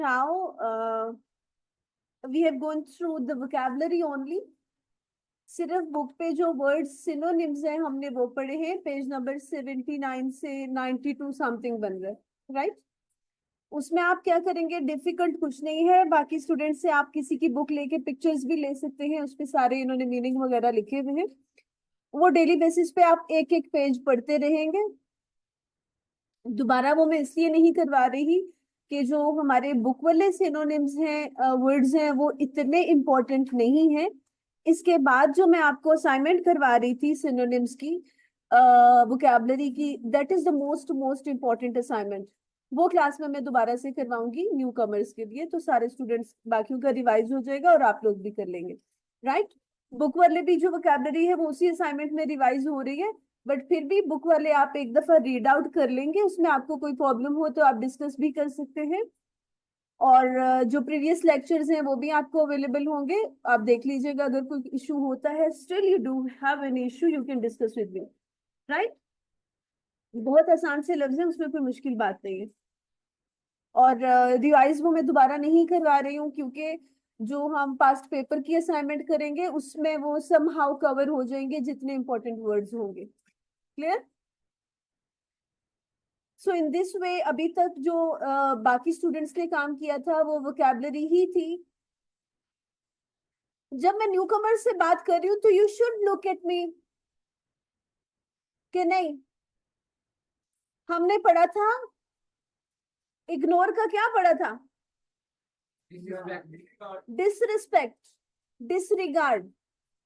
Now, we have gone through the vocabulary only. सिर्फ book पे जो वर्ड्स सिनोनिम्स हैं हमने वो पढ़े हैं. पेज नंबर 79 से 92 समथिंग बन रहा है, राइट? उसमें आप क्या करेंगे, डिफिकल्ट कुछ नहीं है. बाकी स्टूडेंट से आप किसी की बुक लेके पिक्चर्स भी ले सकते हैं, उसपे सारे इन्होंने मीनिंग वगैरह लिखे हुए हैं. वो डेली बेसिस पे आप एक एक पेज पढ़ते रहेंगे. दोबारा वो मैं इसलिए नहीं करवा रही कि जो हमारे बुक वाले सिनोनिम्स हैं, वर्ड्स हैं, वो इतने इम्पोर्टेंट नहीं है. इसके बाद जो मैं आपको असाइनमेंट करवा रही थी सिनोनिम्स की, वोकैबुलरी की, that is the most most important assignment. वो क्लास में मैं दोबारा से करवाऊंगी न्यू कमर्स के लिए, तो सारे स्टूडेंट्स बाकियों का रिवाइज हो जाएगा और आप लोग भी कर लेंगे, राइट? बुक वाले भी जो वोकैबुलरी है वो उसी असाइनमेंट में रिवाइज हो रही है, बट फिर भी बुक वाले आप एक दफा रीड आउट कर लेंगे. उसमें आपको कोई प्रॉब्लम हो तो आप डिस्कस भी कर सकते हैं. और जो प्रीवियस लेक्चर्स हैं वो भी आपको अवेलेबल होंगे, आप देख लीजिएगा. अगर कोई इशू होता है, still you do have an issue, you can discuss with me, right? बहुत आसान से लफ्ज है, उसमें कोई मुश्किल बात नहीं है. और रिवाइज वो मैं दोबारा नहीं करवा रही हूँ, क्योंकि जो हम पास्ट पेपर की असाइनमेंट करेंगे उसमें वो सम हाउ कवर हो जाएंगे जितने इंपॉर्टेंट वर्ड्स होंगे. Clear? So in this way अभी तक जो बाकी स्टूडेंट्स ने काम किया था वो वोकैबुलरी ही थी. जब मैं न्यू कमर से बात कर रही हूँ तो you should look at me, कि नहीं? हमने पढ़ा था इग्नोर का, क्या पढ़ा था? Disrespect, disregard.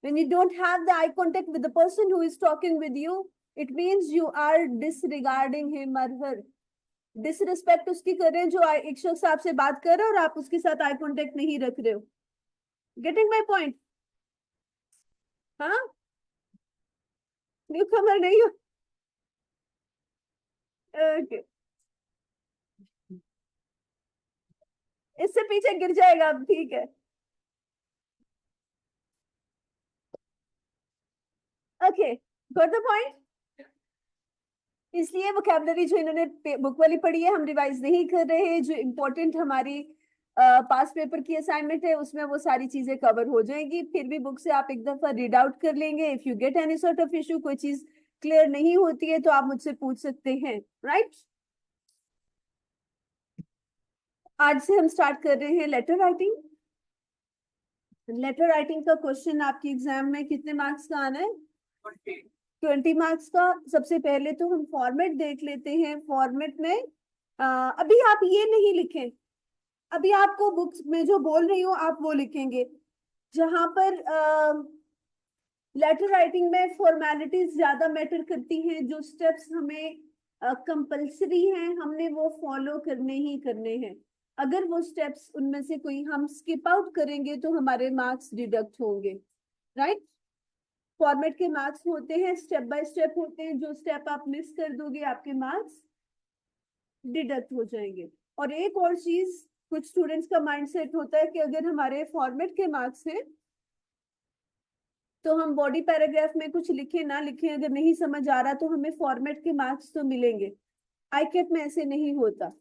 When you don't have the eye contact with the person who is talking with you, it means you are disregarding him or her. Disrespect उसकी कर रहे हैं जो एक शख्स आपसे बात कर रहा है और आप उसके साथ आई कांटेक्ट नहीं रख रहे हो. Getting my point? हाँ, न्यू कमर नहीं हो? ओके, इससे पीछे गिर जाएगा अब, ठीक है. Okay, got the point. इसलिए वोकैबुलरी जो इन्होंने बुक वाली पढ़ी है हम रिवाइज नहीं कर रहे हैं. जो इम्पोर्टेंट हमारी पास पेपर की असाइनमेंट है उसमें वो सारी चीजें कवर हो जाएंगी. फिर भी बुक से आप एक दफा रीड आउट कर लेंगे. If you get any sort of issue, कोई चीज क्लियर नहीं होती है तो आप मुझसे पूछ सकते हैं, राइट? आज से हम स्टार्ट कर रहे हैं लेटर राइटिंग. लेटर राइटिंग का क्वेश्चन आपके एग्जाम में कितने मार्क्स का आना है? 20 मार्क्स का. सबसे पहले तो हम फॉर्मेट देख लेते हैं. फॉर्मेट में अभी आप ये नहीं लिखें, अभी आपको बुक्स में जो बोल रही हूँ आप वो लिखेंगे. जहां पर लेटर राइटिंग में फॉर्मेलिटीज ज्यादा मैटर करती हैं, जो स्टेप्स हमें कंपल्सरी हैं हमने वो फॉलो करने ही करने हैं. अगर वो स्टेप्स उनमें से कोई हम स्किप आउट करेंगे तो हमारे मार्क्स डिडक्ट होंगे, राइट? फॉर्मेट के मार्क्स होते हैं, स्टेप बाय स्टेप होते हैं. जो स्टेप आप मिस कर दोगे आपके मार्क्स डिडक्ट हो जाएंगे. और एक और चीज, कुछ स्टूडेंट्स का माइंडसेट होता है कि अगर हमारे फॉर्मेट के मार्क्स हैं तो हम बॉडी पैराग्राफ में कुछ लिखे ना लिखे, अगर नहीं समझ आ रहा तो हमें फॉर्मेट के मार्क्स तो मिलेंगे. आईकेट में ऐसे नहीं होता.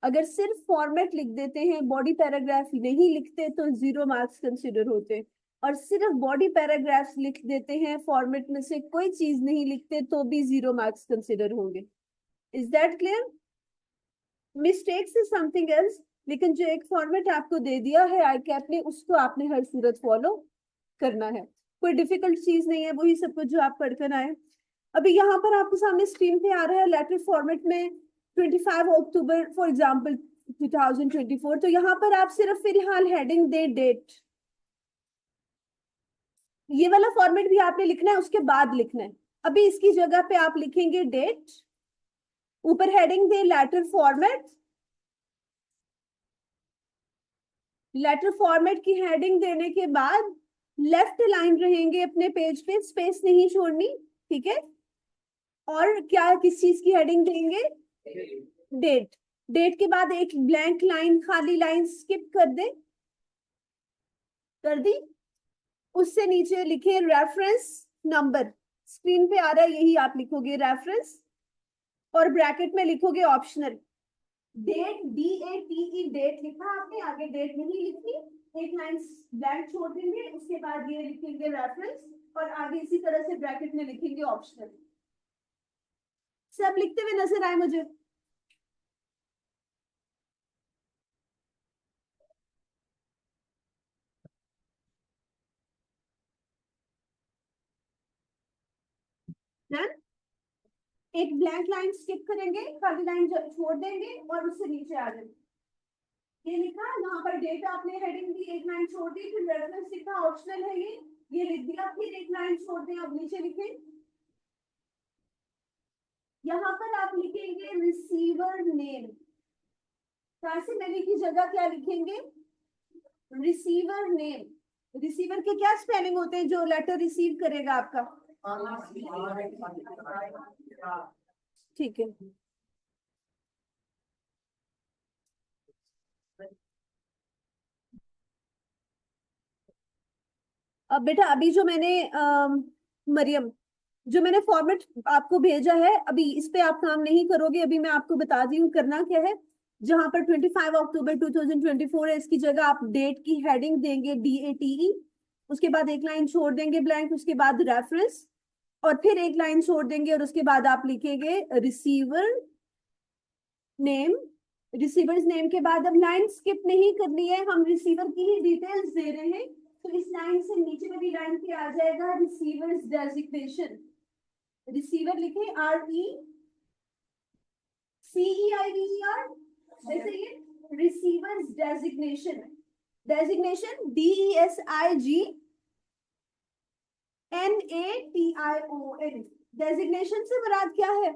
अगर सिर्फ फॉर्मेट लिख देते हैं, बॉडी पैराग्राफ नहीं लिखते तो 0 मार्क्स कंसिडर होते हैं. और सिर्फ बॉडी पैराग्राफ्स लिख देते हैं, फॉर्मेट में से कोई चीज नहीं लिखते तो भी 0 मार्क्स कंसिडर होंगे. Is that clear? Mistakes is something else. लेकिन जो एक फॉर्मेट आपको दे दिया है आईकैप ने, उसको आपने हर सूरत फॉलो करना है. कोई डिफिकल्ट चीज नहीं है, वही सब कुछ जो आप पढ़कर आए. अभी यहाँ पर आपके सामने स्क्रीन पे आ रहा है लेटर फॉर्मेट में 25 अक्टूबर फॉर एग्जाम्पल 2024. तो यहाँ पर आप सिर्फ फिलहाल हेडिंग दे डेट. ये वाला फॉर्मेट भी आपने लिखना है, उसके बाद लिखना है. अभी इसकी जगह पे आप लिखेंगे डेट, ऊपर हेडिंग दे लेटर फॉर्मेट. लेटर फॉर्मेट की हेडिंग देने के बाद लेफ्ट लाइन रहेंगे अपने पेज पे, स्पेस नहीं छोड़नी, ठीक है? और क्या किस चीज की हेडिंग देंगे? डेट. डेट के बाद एक ब्लैंक लाइन, खाली लाइन स्किप कर दे, कर दी. उससे नीचे लिखे रेफरेंस नंबर. स्क्रीन पे आ रहा है, यही आप लिखोगे रेफरेंस, और ब्रैकेट में लिखोगे ऑप्शनल. डेट, DATE, डेट लिखा आपने, आगे डेट नहीं लिखी, एक लाइन ब्लैंक छोड़ देंगे, उसके बाद ये लिखेंगे रेफरेंस, और आगे इसी तरह से ब्रैकेट में लिखेंगे ऑप्शनल। सब लिखते हुए नजर आए मुझे? है? एक ब्लैंक लाइन स्किप करेंगे, खाली लाइन छोड़ देंगे और उससे नीचे आ जाएंगे। ये लिखा यहाँ पर डेट आपने हेडिंग दी, एक लाइन छोड़ दी, फिर रेफरेंस लिखा, ऑप्शनल है ये लिख दिया, फिर एक लाइन छोड़ दें, अब नीचे लिखें। यहाँ पर आप लिखेंगे रिसीवर नेम, नेम की जगह क्या लिखेंगे? Receiver name. रिसीवर के क्या स्पेलिंग होते हैं जो लेटर रिसीव करेगा आपका? ठीक है। अब बेटा अभी जो मैंने मरियम, जो मैंने फॉर्मेट आपको भेजा है, अभी इस पे आप काम नहीं करोगे, अभी मैं आपको बता दी हूँ करना क्या है। जहां पर 25 अक्टूबर 2024 है, इसकी जगह आप डेट की हेडिंग देंगे DATE, उसके बाद एक लाइन छोड़ देंगे ब्लैंक, उसके बाद रेफरेंस, और फिर एक लाइन छोड़ देंगे, और उसके बाद आप लिखेंगे रिसीवर नेम। रिसीवर्स नेम के बाद अब लाइन स्किप नहीं करनी है, हम रिसीवर की ही डिटेल्स दे रहे हैं, तो इस लाइन से नीचे वाली लाइन पे आ जाएगा रिसीवर्स डेजिग्नेशन। रिसीवर लिखे RECEIVER, जैसे ये receiver's designation, designation DESIGNATION। Designation से मुराद क्या है?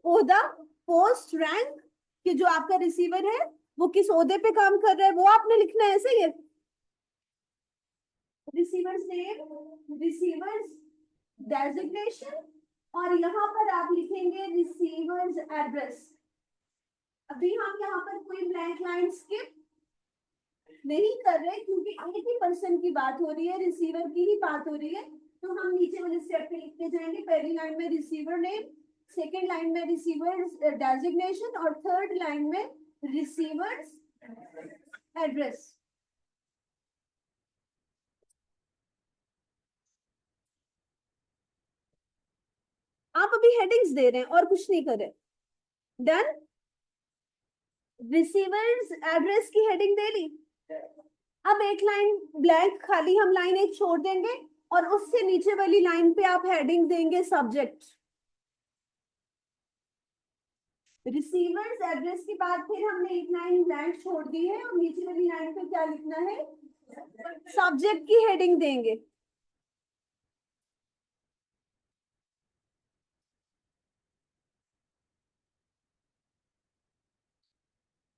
ओहदा, पोस्ट, रैंक, कि जो आपका रिसीवर है वो किस ओहदे पे काम कर रहा है वो आपने लिखना है, ऐसे ही है। रिसीवर्स नेम, रिसीवर्स डेजिग्नेशन, और यहाँ पर आप लिखेंगे रिसीवर्स एड्रेस। अभी हम यहाँ पर कोई ब्लैंक लाइन स्किप नहीं कर रहे, क्योंकि एक ही पर्सन की बात हो रही है, रिसीवर की ही बात हो रही है, तो हम नीचे वाले स्टेप पे लिखते जाएंगे। पहली लाइन में रिसीवर नेम, सेकेंड लाइन में रिसीवर डेजिग्नेशन, और थर्ड लाइन में रिसीवर्स एड्रेस। आप अभी हेडिंग्स दे रहे हैं और कुछ नहीं कर रहे। डन। रिसीवर्स एड्रेस की हेडिंग दे ली, अब एक लाइन ब्लैंक खाली, हम लाइन एक छोड़ देंगे, और उससे नीचे वाली लाइन पे आप हेडिंग देंगे सब्जेक्ट। रिसीवर्स एड्रेस के बाद फिर हमने एक लाइन ब्लैंक छोड़ दी है, और नीचे वाली लाइन पे क्या लिखना है? सब्जेक्ट की हेडिंग देंगे।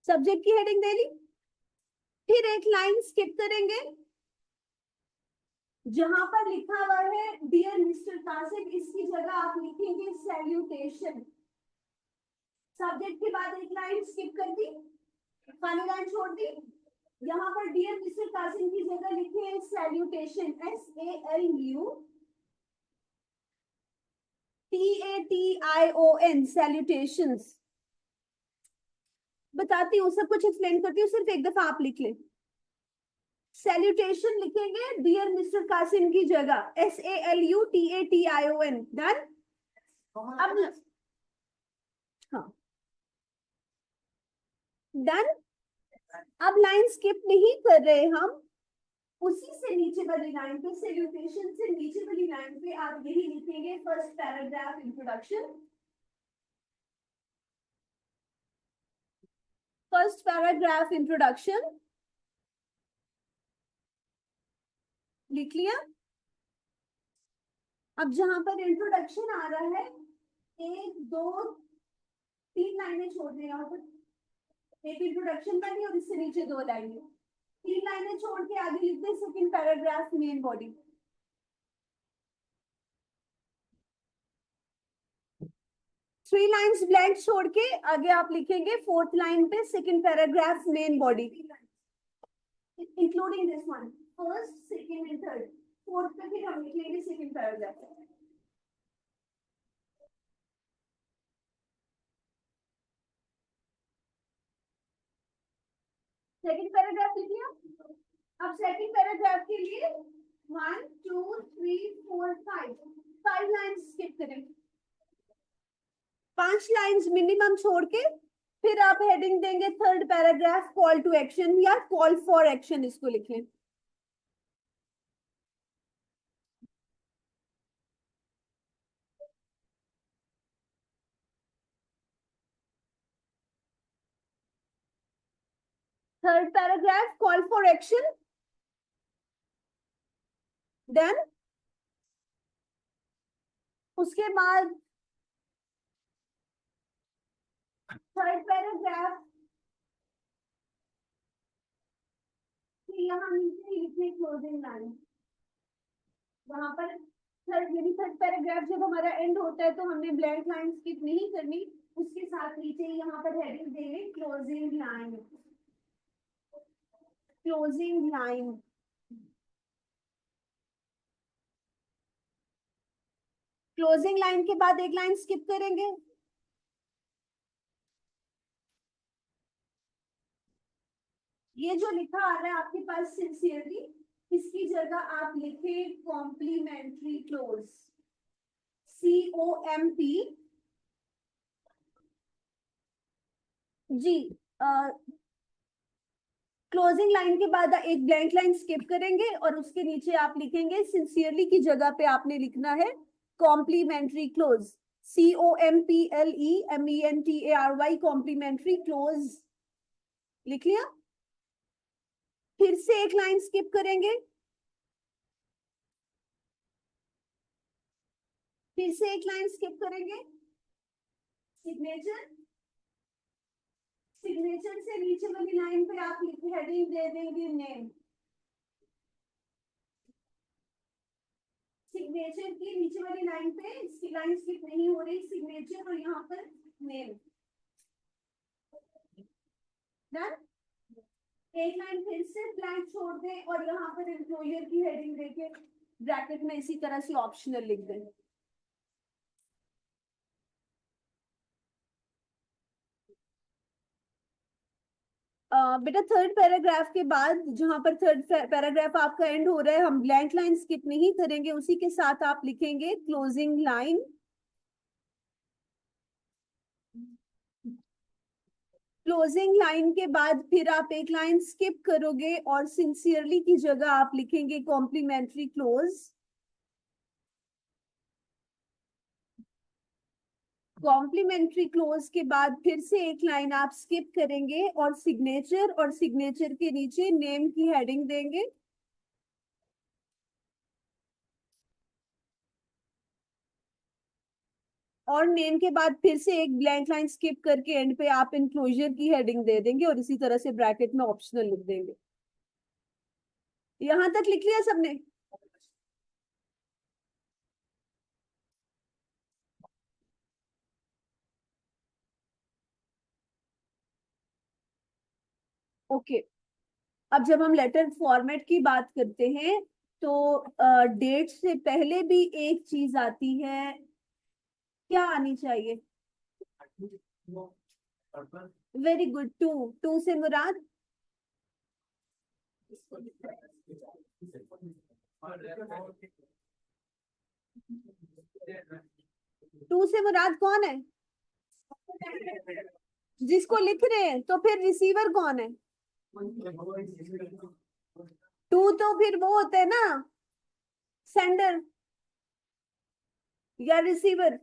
सब्जेक्ट की हेडिंग दे ली, फिर एक लाइन स्किप करेंगे, जहां पर लिखा हुआ है डियर मिस्टर कासिम, इसकी जगह आप लिखेंगे सैल्यूटेशन। सब्जेक्ट के बाद एक लाइन स्किप कर दी, खाली लाइन छोड़ दी, यहाँ पर डियर मिस्टर कासिम की जगह लिखे सैल्यूटेशन, SALUTATION, सैल्यूटेशंस। बताती हूँ, सब कुछ एक्सप्लेन करती हूँ, सिर्फ एक दफा आप लिख लें। सैल्यूटेशन लिखेंगे डियर मिस्टर कासिम की जगह, SALUTATION। डन। अब हाँ, डन। अब लाइन स्किप नहीं कर रहे हम, उसी से नीचे वाली लाइन पे, सैल्यूटेशन से नीचे वाली लाइन पे आप यही लिखेंगे first paragraph introduction. First paragraph introduction लिख लिया। अब जहां पर इंट्रोडक्शन आ रहा है, एक दो तीन लाइनें छोड़ दें, यहाँ पर एक इंट्रोडक्शन बनी और इससे नीचे दो लाइनें, तीन लाइनें छोड़ के आगे लिख दें second paragraph main body. Three lines blank छोड़ के आगे आप लिखेंगे फोर्थ लाइन पे second paragraph main body, including this one, first second and third. Fourth पे फिर हम लिखेंगे सेकंड पैराग्राफ। सेकंड पैराग्राफ लिख लिया। अब सेकंड पैराग्राफ के लिए 1 2 3 4 5 लाइन्स स्किप करें, 5 लाइन्स मिनिमम छोड़ के फिर आप हेडिंग देंगे third paragraph call to action या कॉल फॉर एक्शन, इसको लिख लें। Third paragraph call for action, then उसके बाद थर्ड पैराग्राफ यहाँ नीचे लिखिए क्लोजिंग लाइन, वहां पर थर्ड यानी थर्ड पैराग्राफ जब हमारा एंड होता है तो हमने ब्लैंक लाइन स्किप नहीं करनी, उसके साथ नीचे यहाँ पर हेडिंग देंगे closing line, closing line. Closing line के बाद एक लाइन स्किप करेंगे, ये जो लिखा आ रहा है आपके पास सिंसियरली, इसकी जगह आप लिखे कॉम्प्लीमेंट्री क्लोज, COMP जी। क्लोजिंग लाइन के बाद एक ब्लैंक लाइन स्किप करेंगे और उसके नीचे आप लिखेंगे सिंसियरली की जगह पे आपने लिखना है complimentary close, COMPLEMENTARY, complimentary close लिख लिया। फिर से एक लाइन स्किप करेंगे, फिर से एक लाइन स्किप करेंगे, सिग्नेचर, सिग्नेचर से नीचे वाली लाइन पे आप हेडिंग दे देंगे नेम, सिग्नेचर की नीचे वाली लाइन पे इसकी लाइन स्किप नहीं हो रही, सिग्नेचर और यहाँ पर नेम, डन। एक लाइन फिर से ब्लैंक छोड़ दें और यहाँ पर एम्प्लॉयर की हेडिंग देके ब्रैकेट में इसी तरह से ऑप्शनल लिख दें। बेटा थर्ड पैराग्राफ के बाद जहां पर थर्ड पैराग्राफ आपका एंड हो रहा है हम ब्लैंक लाइन स्किप नहीं करेंगे, उसी के साथ आप लिखेंगे क्लोजिंग लाइन, क्लोजिंग लाइन के बाद फिर आप एक लाइन स्किप करोगे और सिंसियरली की जगह आप लिखेंगे कॉम्प्लीमेंट्री क्लोज, कॉम्प्लीमेंट्री क्लोज के बाद फिर से एक लाइन आप स्किप करेंगे और सिग्नेचर के नीचे नेम की हेडिंग देंगे, और नेम के बाद फिर से एक ब्लैंक लाइन स्किप करके एंड पे आप इनक्लोजर की हेडिंग दे देंगे और इसी तरह से ब्रैकेट में ऑप्शनल लिख देंगे। यहां तक लिख लिया सबने? ओके। अब जब हम लेटर फॉर्मेट की बात करते हैं तो डेट से पहले भी एक चीज आती है, क्या आनी चाहिए? वेरी गुड, टू, टू से मुराद? टू से मुराद कौन है? जिसको लिख रहे हैं, तो फिर रिसीवर कौन है? टू तो फिर वो होते हैं ना, सेंडर या रिसीवर।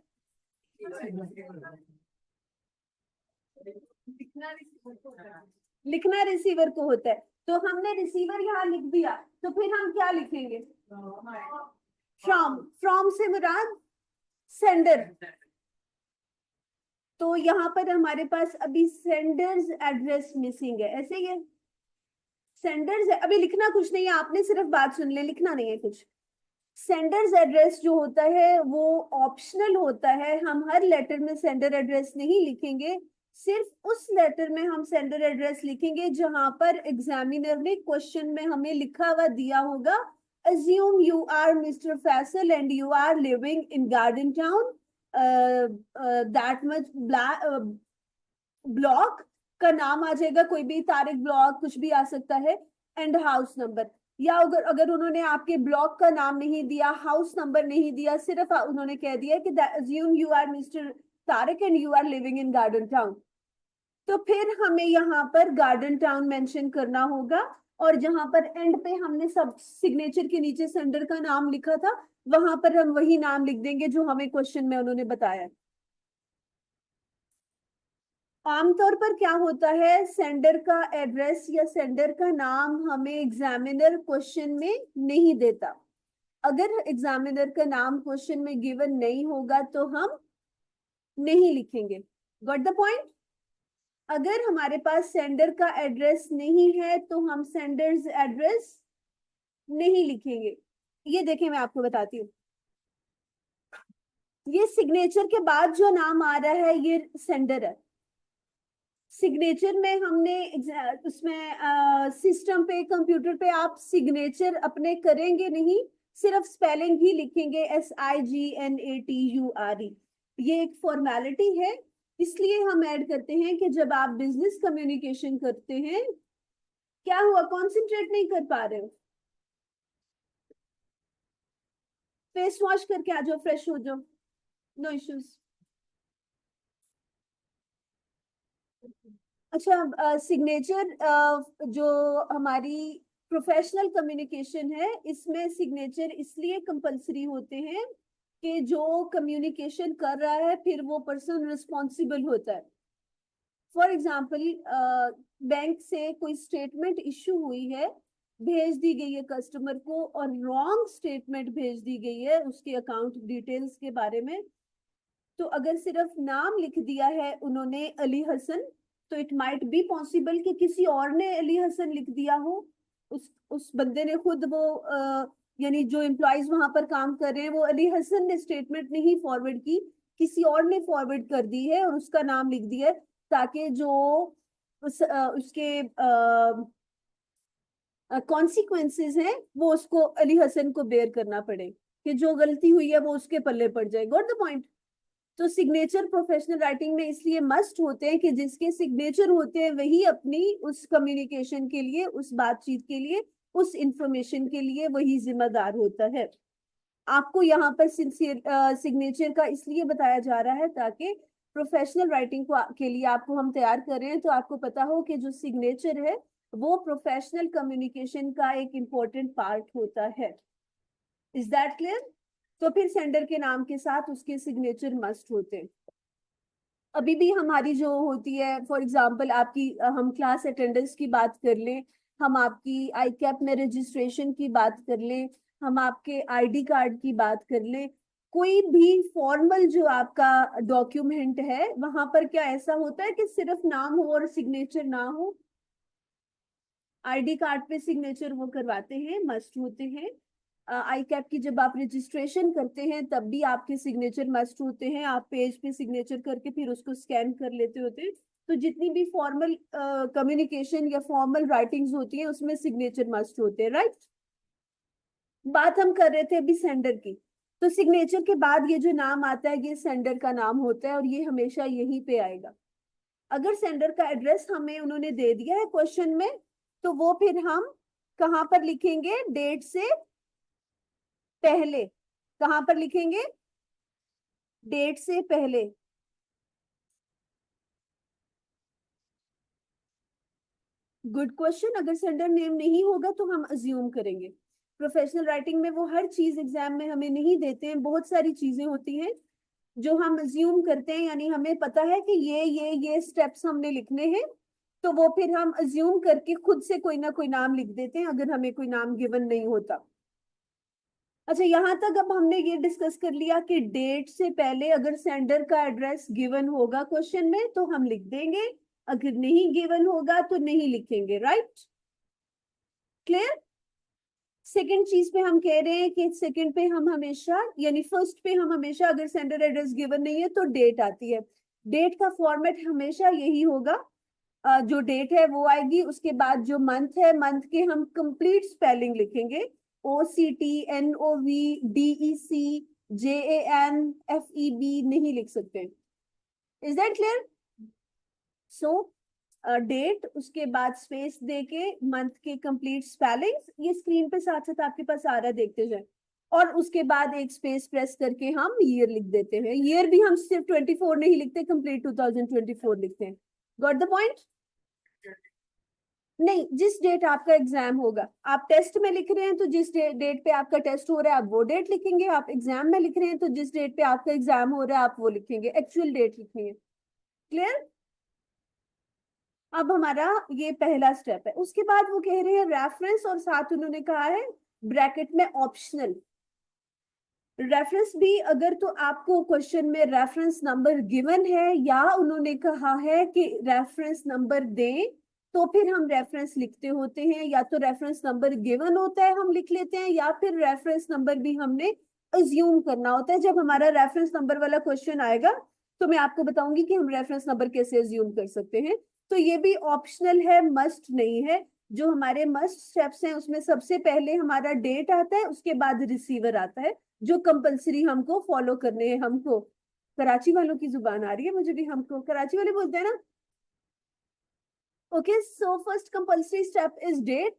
लिखना रिसीवर को होता है, तो हमने रिसीवर यहाँ लिख दिया, तो फिर हम क्या लिखेंगे? फ्रॉम, फ्रॉम से मुराद सेंडर। तो यहाँ पर हमारे पास अभी सेंडर्स एड्रेस मिसिंग है, ऐसे ही है। सेंडर्स अभी लिखना कुछ नहीं है, आपने सिर्फ बात सुन ले, लिखना नहीं है कुछ। सेंडर्स एड्रेस जो होता है वो ऑप्शनल होता है, हम हर लेटर में सेंडर एड्रेस नहीं लिखेंगे, सिर्फ उस लेटर में हम सेंडर एड्रेस लिखेंगे जहां पर एग्जामिनर ने क्वेश्चन में हमें लिखा हुआ दिया होगा, assume you are Mr. Faisal and you are living in Garden Town, that much block, का नाम आ जाएगा, कोई भी तारिक ब्लॉक कुछ भी आ सकता है, एंड हाउस नंबर। या अगर अगर उन्होंने आपके ब्लॉक का नाम नहीं दिया, हाउस नंबर नहीं दिया, सिर्फ उन्होंने कह दिया कि assume you are mister Tariq and you are living in Garden Town, तो फिर हमें यहाँ पर गार्डन टाउन मेंशन करना होगा। और जहां पर एंड पे हमने सब सिग्नेचर के नीचे सेंडर का नाम लिखा था, वहां पर हम वही नाम लिख देंगे जो हमें क्वेश्चन में उन्होंने बताया। आमतौर पर क्या होता है, सेंडर का एड्रेस या सेंडर का नाम हमें एग्जामिनर क्वेश्चन में नहीं देता। अगर एग्जामिनर का नाम क्वेश्चन में गिवन नहीं होगा तो हम नहीं लिखेंगे। Got the point. अगर हमारे पास सेंडर का एड्रेस नहीं है तो हम सेंडर्स एड्रेस नहीं लिखेंगे। ये देखें, मैं आपको बताती हूँ, ये सिग्नेचर के बाद जो नाम आ रहा है ये सेंडर है। सिग्नेचर में हमने उसमें सिस्टम पे कंप्यूटर पे आप सिग्नेचर अपने करेंगे नहीं, सिर्फ स्पेलिंग ही लिखेंगे, SIGNATURE। ये एक फॉर्मेलिटी है, इसलिए हम ऐड करते हैं कि जब आप बिजनेस कम्युनिकेशन करते हैं, क्या हुआ, कॉन्सेंट्रेट नहीं कर पा रहे हो, फेस वॉश करके आ जाओ, फ्रेश हो जाओ, नो इश्यूज। अच्छा, सिग्नेचर जो हमारी प्रोफेशनल कम्युनिकेशन है, इसमें सिग्नेचर इसलिए कंपलसरी होते हैं कि जो कम्युनिकेशन कर रहा है फिर वो पर्सन रिस्पॉन्सिबल होता है। फॉर एग्जाम्पल, बैंक से कोई स्टेटमेंट इशू हुई है, भेज दी गई है कस्टमर को, और रॉन्ग स्टेटमेंट भेज दी गई है उसके अकाउंट डिटेल्स के बारे में, तो अगर सिर्फ नाम लिख दिया है उन्होंने अली हसन, तो इट माइट बी पॉसिबल कि किसी और ने अली हसन लिख दिया हो। उस बंदे ने खुद वो यानी जो एम्प्लॉयज वहां पर काम कर रहे हैं, वो अली हसन ने स्टेटमेंट नहीं फॉरवर्ड की, किसी और ने फॉरवर्ड कर दी है और उसका नाम लिख दिया है, ताकि जो उसके कॉन्सिक्वेंसेज हैं वो उसको अली हसन को बेयर करना पड़े, कि जो गलती हुई है वो उसके पल्ले पड़ जाए। Got the point. तो सिग्नेचर प्रोफेशनल राइटिंग में इसलिए मस्ट होते हैं कि जिसके सिग्नेचर होते हैं वही अपनी उस कम्युनिकेशन के लिए, उस बातचीत के लिए, उस इंफॉर्मेशन के लिए वही जिम्मेदार होता है। आपको यहाँ पर सिंसियर सिग्नेचर का इसलिए बताया जा रहा है ताकि प्रोफेशनल राइटिंग को के लिए आपको हम तैयार कर रहे हैं, तो आपको पता हो कि जो सिग्नेचर है वो प्रोफेशनल कम्युनिकेशन का एक इम्पोर्टेंट पार्ट होता है। Is that clear. तो फिर सेंडर के नाम के साथ उसके सिग्नेचर मस्ट होते हैं। अभी भी हमारी जो होती है, फॉर एग्जांपल आपकी हम क्लास अटेंडेंस की बात कर लें, हम आपकी आई कैप में रजिस्ट्रेशन की बात कर लें, हम आपके ID कार्ड की बात कर लें, कोई भी फॉर्मल जो आपका डॉक्यूमेंट है, वहां पर क्या ऐसा होता है कि सिर्फ नाम हो और सिग्नेचर ना हो? ID कार्ड पे सिग्नेचर वो करवाते हैं, मस्ट होते हैं। आई कैप की जब आप रजिस्ट्रेशन करते हैं तब भी आपके सिग्नेचर मस्ट होते हैं, आप पेज पे सिग्नेचर करके फिर उसको स्कैन कर लेते होते हैं। तो जितनी भी फॉर्मल कम्युनिकेशन या फॉर्मल राइटिंग्स होती हैं उसमें सिग्नेचर मस्ट होते हैं, राइट। बात हम कर रहे थे अभी सेंडर की। तो सिग्नेचर के बाद ये जो नाम आता है ये सेंडर का नाम होता है और ये हमेशा यहीं पे आएगा। अगर सेंडर का एड्रेस हमें उन्होंने दे दिया है क्वेश्चन में, तो वो फिर हम कहाँ पर लिखेंगे, डेट से पहले। कहां पर लिखेंगे, डेट से पहले। Good question. अगर सेंडर नेम नहीं होगा तो हम अज्यूम करेंगे। प्रोफेशनल राइटिंग में वो हर चीज एग्जाम में हमें नहीं देते हैं, बहुत सारी चीजें होती हैं जो हम अज्यूम करते हैं, यानी हमें पता है कि ये स्टेप्स हमने लिखने हैं, तो वो फिर हम अज्यूम करके खुद से कोई ना कोई नाम लिख देते हैं अगर हमें कोई नाम गिवन नहीं होता। अच्छा, यहां तक अब हमने ये डिस्कस कर लिया कि डेट से पहले अगर सेंडर का एड्रेस गिवन होगा क्वेश्चन में तो हम लिख देंगे, अगर नहीं गिवन होगा तो नहीं लिखेंगे, राइट। क्लियर। सेकंड चीज पे हम कह रहे हैं कि सेकंड पे हम हमेशा, यानी फर्स्ट पे हम हमेशा अगर सेंडर एड्रेस गिवन नहीं है तो डेट आती है। डेट का फॉर्मेट हमेशा यही होगा, जो डेट है वो आएगी, उसके बाद जो मंथ है, मंथ के हम कंप्लीट स्पेलिंग लिखेंगे, OCTNOVDECJANFEB नहीं लिख सकते। Is that clear. So date, उसके बाद स्पेस देके मंथ के कंप्लीट स्पेलिंग्स, ये स्क्रीन पे साथ साथ आपके पास आ रहा है, देखते जाए। और उसके बाद एक स्पेस प्रेस करके हम ईयर लिख देते हैं। ईयर भी हम सिर्फ 24 नहीं लिखते, कंप्लीट 2024 लिखते हैं। Got the point? नहीं, जिस डेट आपका एग्जाम होगा, आप टेस्ट में लिख रहे हैं तो जिस डेट पे आपका टेस्ट हो रहा है आप वो डेट लिखेंगे, आप एग्जाम में लिख रहे हैं तो जिस डेट पे आपका एग्जाम हो रहा है आप वो लिखेंगे, एक्चुअल डेट लिखेंगे। क्लियर? अब हमारा ये पहला स्टेप है। उसके बाद वो कह रहे हैं रेफरेंस, और साथ उन्होंने कहा है ब्रैकेट में ऑप्शनल। रेफरेंस भी अगर तो आपको क्वेश्चन में रेफरेंस नंबर गिवन है या उन्होंने कहा है कि रेफरेंस नंबर दें, तो फिर हम रेफरेंस लिखते होते हैं। या तो रेफरेंस नंबर गिवन होता है हम लिख लेते हैं, या फिर रेफरेंस नंबर भी हमने अज्यूम करना होता है। जब हमारा रेफरेंस नंबर वाला क्वेश्चन आएगा तो मैं आपको बताऊंगी कि हम रेफरेंस नंबर कैसे अज्यूम कर सकते हैं। तो ये भी ऑप्शनल है, मस्ट नहीं है। जो हमारे मस्ट स्टेप्स हैं उसमें सबसे पहले हमारा डेट आता है, उसके बाद रिसीवर आता है, जो कंपलसरी हमको फॉलो करने हैं। हमको कराची वालों की जुबान आ रही है, मुझे भी, हमको कराची वाले बोलते हैं ना। Okay, so first compulsory step is date.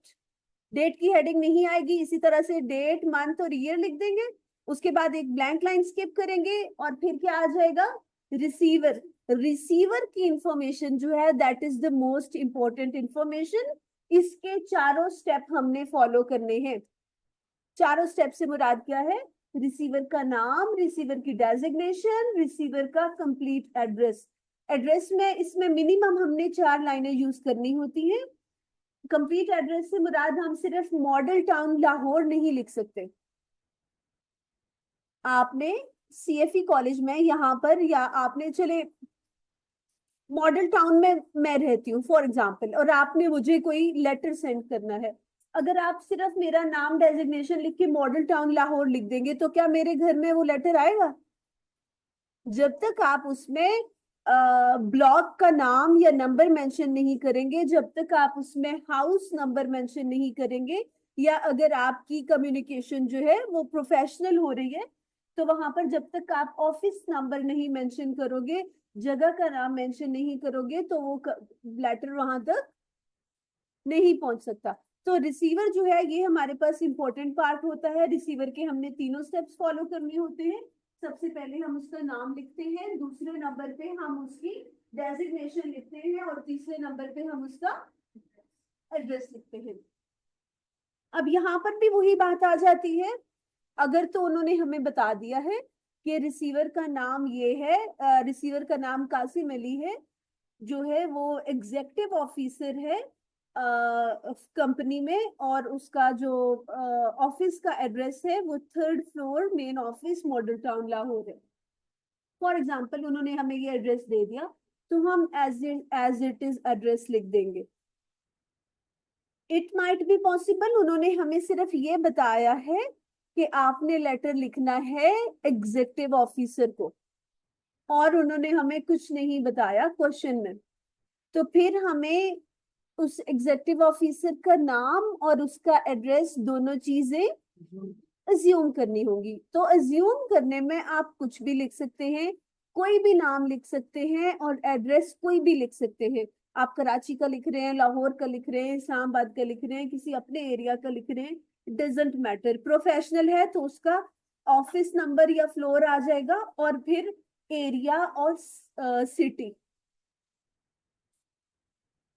Date की हेडिंग नहीं आएगी, इसी तरह से डेट, मंथ और ईयर लिख देंगे। उसके बाद एक ब्लैंक लाइन स्किप करेंगे और फिर क्या आ जाएगा? रिसीवर। रिसीवर की इंफॉर्मेशन जो है that is the most important information. इसके चारों स्टेप हमने फॉलो करने हैं। चारों स्टेप से मुराद क्या है? रिसीवर का नाम, रिसीवर की डेजिग्नेशन, रिसीवर का कंप्लीट एड्रेस। एड्रेस में इसमें मिनिमम हमने 4 लाइनें यूज करनी होती हैं। कंप्लीट एड्रेस से मुराद हम सिर्फ मॉडल टाउन लाहौर नहीं लिख सकते। आपने सीएफई कॉलेज में यहाँ पर, या आपने, चले मॉडल टाउन में मैं रहती हूँ फॉर एग्जाम्पल, और आपने मुझे कोई लेटर सेंड करना है। अगर आप सिर्फ मेरा नाम डेजिग्नेशन लिख के मॉडल टाउन लाहौर लिख देंगे तो क्या मेरे घर में वो लेटर आएगा? जब तक आप उसमें ब्लॉक का नाम या नंबर मेंशन नहीं करेंगे, जब तक आप उसमें हाउस नंबर मेंशन नहीं करेंगे, या अगर आपकी कम्युनिकेशन जो है वो प्रोफेशनल हो रही है, तो वहां पर जब तक आप ऑफिस नंबर नहीं मेंशन करोगे, जगह का नाम मेंशन नहीं करोगे, तो वो लेटर वहां तक नहीं पहुंच सकता। तो रिसीवर जो है ये हमारे पास इंपॉर्टेंट पार्ट होता है। रिसीवर के हमने तीनों स्टेप्स फॉलो करने होते हैं। सबसे पहले हम उसका नाम लिखते हैं, दूसरे नंबर पे हम उसकी डेजिग्नेशन लिखते हैं, और तीसरे नंबर पे हम उसका एड्रेस लिखते हैं। अब यहाँ पर भी वही बात आ जाती है। अगर तो उन्होंने हमें बता दिया है कि रिसीवर का नाम ये है, रिसीवर का नाम कासिम अली है, जो है वो एग्जेक्टिव ऑफिसर है कंपनी में, और उसका जो ऑफिस का एड्रेस है वो 3rd floor main office model town Lahore है। फॉर एग्जाम्पल उन्होंने हमें ये एड्रेस दे दिया, तो हम एज इट इज एड्रेस लिख देंगे। इट माइट बी पॉसिबल उन्होंने हमें सिर्फ ये बताया है कि आपने लेटर लिखना है एग्जेक्टिव ऑफिसर को, और उन्होंने हमें कुछ नहीं बताया क्वेश्चन में, तो फिर हमें उस एग्जेक्टिव ऑफिसर का नाम और उसका एड्रेस दोनों चीजें अज्यूम करनी होगी। तो अज्यूम करने में आप कुछ भी लिख सकते हैं, कोई भी नाम लिख सकते हैं, और एड्रेस कोई भी लिख सकते हैं। आप कराची का लिख रहे हैं, लाहौर का लिख रहे हैं, इस्लामाबाद का लिख रहे हैं, किसी अपने एरिया का लिख रहे हैं, डजेंट मैटर। प्रोफेशनल है तो उसका ऑफिस नंबर या फ्लोर आ जाएगा, और फिर एरिया और सिटी।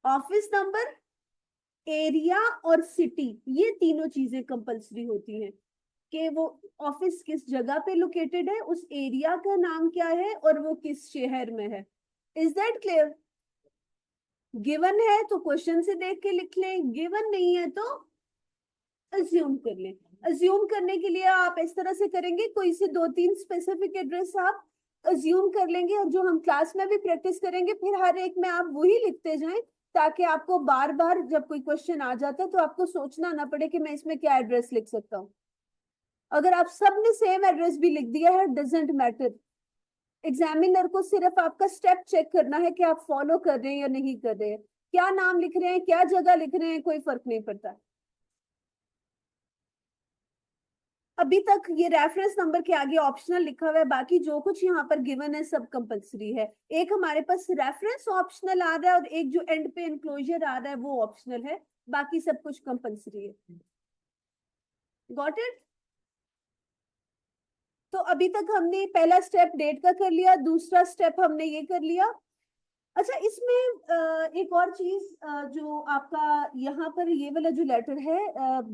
ऑफिस नंबर, एरिया और सिटी, ये तीनों चीजें कंपलसरी होती हैं कि वो ऑफिस किस जगह पे लोकेटेड है, उस एरिया का नाम क्या है, और वो किस शहर में है। Is that clear? गिवन है तो क्वेश्चन से देख के लिख लें, गिवन नहीं है तो अज्यूम कर लें। अज्यूम करने के लिए आप इस तरह से करेंगे, कोई से 2-3 स्पेसिफिक एड्रेस आप अज्यूम कर लेंगे, और जो हम क्लास में भी प्रैक्टिस करेंगे फिर हर एक में आप वही लिखते जाएं, ताकि आपको बार बार जब कोई क्वेश्चन आ जाता है तो आपको सोचना ना पड़े कि मैं इसमें क्या एड्रेस लिख सकता हूँ। अगर आप सबने सेम एड्रेस भी लिख दिया है, डजेंट मैटर। एग्जामिनर को सिर्फ आपका स्टेप चेक करना है कि आप फॉलो कर रहे हैं या नहीं कर रहे हैं, क्या नाम लिख रहे हैं, क्या जगह लिख रहे हैं, कोई फर्क नहीं पड़ता। अभी तक ये रेफरेंस नंबर के आगे ऑप्शनल लिखा हुआ है, बाकी जो कुछ यहाँ पर गिवन है सब कंपलसरी है। एक हमारे पास रेफरेंस ऑप्शनल आ रहा है और एक जो एंड पे एनक्लोजर आ रहा है वो ऑप्शनल है, बाकी सब कुछ कंपलसरी है। Got it? तो अभी तक हमने पहला स्टेप डेट का कर लिया, दूसरा स्टेप हमने ये कर लिया। अच्छा, इसमें एक और चीज जो आपका यहाँ पर ये वाला जो लेटर है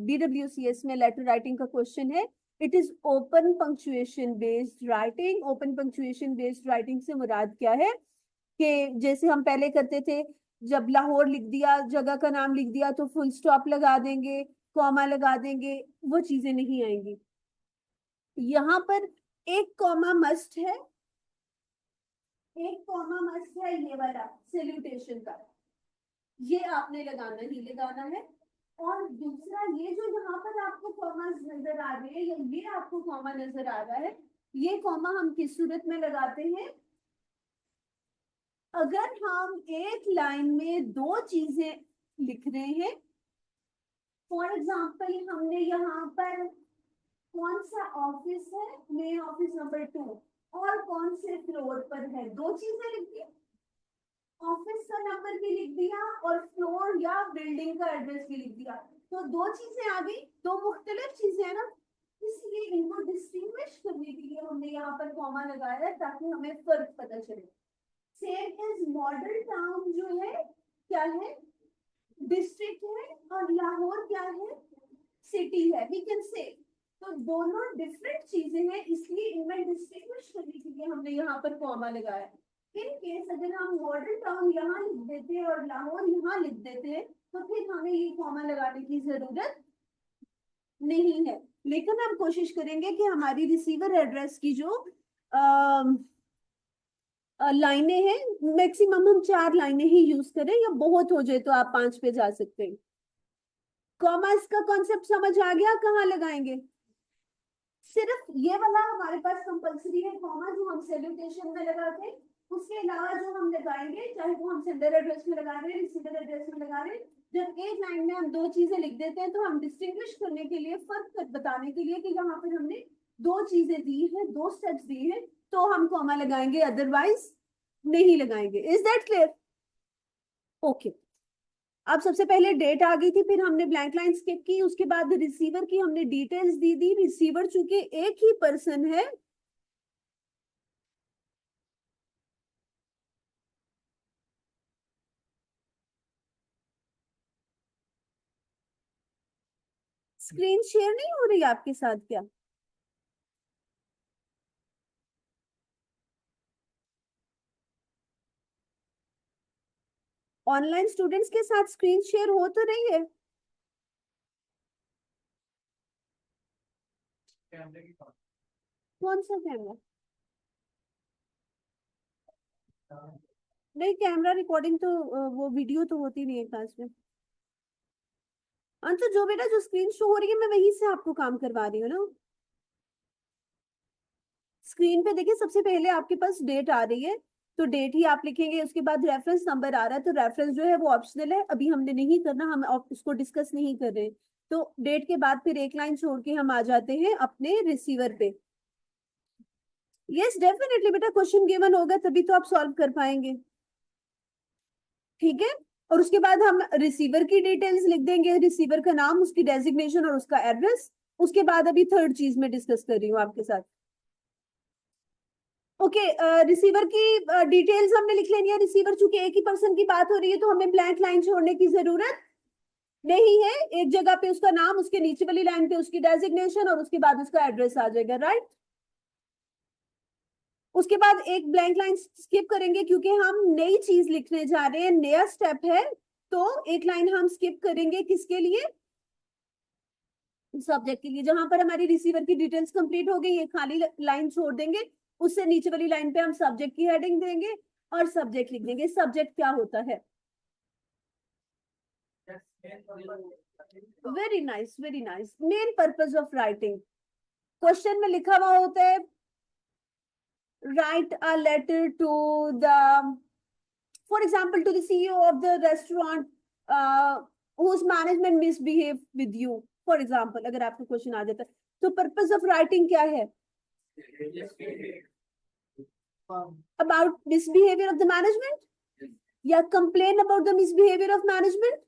BWCS में लेटर राइटिंग का क्वेश्चन है, it is open punctuation based writing. Open punctuation based writing से मुराद क्या है कि जैसे हम पहले करते थे, जब लाहौर लिख दिया, जगह का नाम लिख दिया तो फुल स्टॉप लगा देंगे, कॉमा लगा देंगे, वो चीजें नहीं आएंगी। यहाँ पर एक कॉमा मस्ट है, एक कॉमा मस्ट है ये वाला सैल्यूटेशन का, ये आपने लगाना ही लगाना है। और दूसरा ये जो यहाँ पर आपको कॉमा नजर आ रहे हैं या ये आपको कॉमा नजर आ रहा है, ये कॉमा हम किस सूरत में लगाते हैं? अगर हम एक लाइन में दो चीजें लिख रहे हैं, फॉर एग्जाम्पल हमने यहाँ पर कौन सा ऑफिस है, मेन ऑफिस नंबर 2, और कौन से फ्लोर पर है, दो चीजें लिख दी, ऑफिस का नंबर भी लिख दिया और फ्लोर या बिल्डिंग का एड्रेस भी लिख दिया, तो दो चीजें आ गई, दो मुख्तलिफ चीजें है ना, इसलिए इनको डिस्टिंग्विश करने के लिए हमने यहाँ पर कॉमा लगाया है ताकि हमें फर्क पता चले। सेम इज मॉडल टाउन जो है क्या है, डिस्ट्रिक्ट है, और लाहौर क्या है, सिटी है, वी कैन से। तो दोनों डिफरेंट चीजें हैं, इसलिए इनमें डिस्टिंग्विश करने के लिए हमने यहाँ पर कॉमा लगाया। इन केस अगर हम मॉडल टाउन यहाँ लिख देते हैं और लाहौर यहाँ लिख देते हैं तो फिर हमें ये कॉमा लगाने की जरूरत नहीं है। लेकिन हम कोशिश करेंगे कि हमारी रिसीवर एड्रेस की जो लाइनें हैं, मैक्सिमम हम 4 लाइनें ही यूज करें, या बहुत हो जाए तो आप 5 पे जा सकते हैं। कॉमर्स का कॉन्सेप्ट समझ आ गया? कहाँ लगाएंगे? सिर्फ ये वाला हमारे पास कंपलसरी है कॉमा, जो हम सैल्यूटेशन में लगाते हैं। उसके अलावा जो हम लगाएंगे, चाहे वो हम सेंडर एड्रेस में लगा रहे हैं, रिसीवर एड्रेस में लगा रहे हैं, जब एक लाइन में हम दो चीजें लिख देते हैं तो हम डिस्टिंग्विश करने के लिए, फर्क बताने के लिए कि यहाँ पर हमने दो चीजें दी है, दो स्टेप्स दिए हैं, तो हम कॉमा लगाएंगे, अदरवाइज नहीं लगाएंगे। Is that clear? ओके। अब सबसे पहले डेट आ गई थी, फिर हमने ब्लैंक लाइन स्किप की, उसके बाद रिसीवर की हमने डिटेल्स दी थी। रिसीवर चूंकि एक ही पर्सन है, स्क्रीन शेयर नहीं हो रही आपके साथ क्या? ऑनलाइन स्टूडेंट्स के साथ स्क्रीन शेयर हो तो रही है? कौन सा कैमरा? नहीं, कैमरा रिकॉर्डिंग तो वो वीडियो तो होती नहीं है क्लास में। हाँ, तो जो बेटा जो स्क्रीन शो हो रही है मैं वहीं से आपको काम करवा रही हूँ ना। स्क्रीन पे देखिए, सबसे पहले आपके पास डेट आ रही है, तो डेट ही आप लिखेंगे, उसके बाद रेफरेंस नंबर आ रहा है, तो रेफरेंस जो है वो ऑप्शनल है, अभी हमने नहीं करना, हम उसको डिस्कस नहीं कर रहे। तो डेट के बाद फिर एक लाइन छोड़ के हम आ जाते हैं अपने रिसीवर पे। यस डेफिनेटली बेटा, क्वेश्चन गिवन होगा तभी तो आप सॉल्व कर पाएंगे। ठीक है, और उसके बाद हम रिसीवर की डिटेल्स लिख देंगे, रिसीवर का नाम, उसकी डेजिग्नेशन और उसका एड्रेस। उसके बाद अभी थर्ड चीज में डिस्कस कर रही हूँ आपके साथ। ओके, रिसीवर की डिटेल्स हमने लिख लेनी है। रिसीवर चूंकि एक ही पर्सन की बात हो रही है तो हमें ब्लैंक लाइन छोड़ने की जरूरत नहीं है। एक जगह पे उसका नाम, उसके नीचे वाली लाइन पे उसकी डेजिग्नेशन और उसके बाद उसका एड्रेस आ जाएगा, राइट? उसके बाद एक ब्लैंक लाइन स्किप करेंगे क्योंकि हम नई चीज लिखने जा रहे हैं, नया स्टेप है, तो एक लाइन हम स्किप करेंगे। किसके लिए? सब्जेक्ट के लिए। जहां पर हमारी रिसीवर की डिटेल्स कंप्लीट हो गई, ये खाली लाइन छोड़ देंगे, उससे नीचे वाली लाइन पे हम सब्जेक्ट की हेडिंग देंगे और सब्जेक्ट लिख देंगे। सब्जेक्ट क्या होता है? Very nice, very nice. Main purpose of writing, question में लिखा हुआ होता है write a letter to the, for example, to the CEO of the restaurant whose management misbehaved with you, for example, अगर आपको क्वेश्चन आ जाता है तो पर्पस ऑफ राइटिंग क्या है? About misbehaviour of the management या complain about the misbehaviour of management,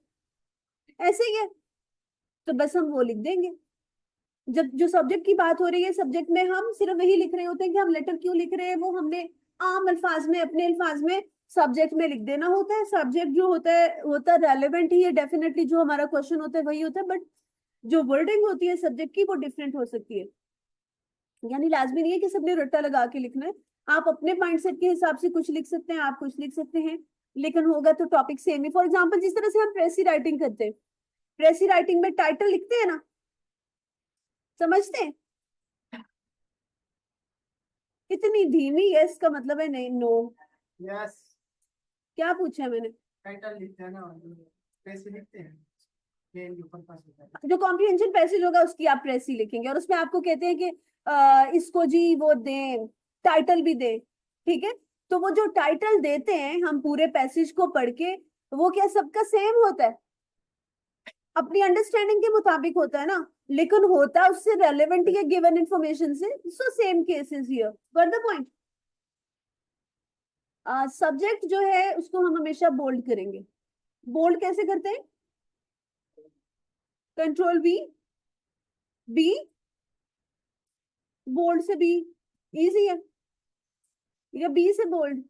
ऐसे ही है। तो बस हम वो लिख देंगे। जब जो सब्जेक्ट की बात हो रही है, सब्जेक्ट में हम सिर्फ वही लिख रहे होते हैं कि हम लेटर क्यों लिख रहे हैं, वो हमने आम अल्फाज में, अपने अल्फाज में सब्जेक्ट में लिख देना होता है। सब्जेक्ट जो होता है रेलेवेंट ही है, डेफिनेटली जो हमारा क्वेश्चन होता है वही होता है, बट जो वर्डिंग होती है सब्जेक्ट की वो डिफरेंट हो सकती है। यानी लाजमी नहीं है कि सबने रट्टा लगा के लिखना है। आप अपने माइंडसेट के हिसाब से कुछ लिख सकते हैं, आप कुछ लिख सकते हैं, लेकिन होगा तो topic same he. For example, जिस तरह से हम प्रेसी राइटिंग करते हैं, प्रेसी राइटिंग में टाइटल लिखते हैं ना, समझते हैं? इतनी धीमी यस का मतलब है नहीं, नो। यस, क्या पूछा है मैंने? टाइटल लिखते हैं ना, कैसे लिखते हैं, मेन के ऊपर पास होता है। जो कॉम्प्रिहेंशन पैसेज होगा उसकी आप प्रेसी लिखेंगे, और उसमें आपको कहते हैं कि इसको जी वो दें, टाइटल भी दें, ठीक है? तो वो जो टाइटल देते हैं हम पूरे पैसेज को पढ़ के, वो क्या सबका सेम होता है? अपनी अंडरस्टैंडिंग के मुताबिक होता है ना, लेकिन होता उससे रेलेवेंट या गिवन इंफॉर्मेशन से। So same cases here, got the point? Subject जो है उसको हम हमेशा बोल्ड करेंगे। बोल्ड कैसे करते हैं? कंट्रोल बी, बी, बोल्ड से बी, इजी है, या बी से बोल्ड?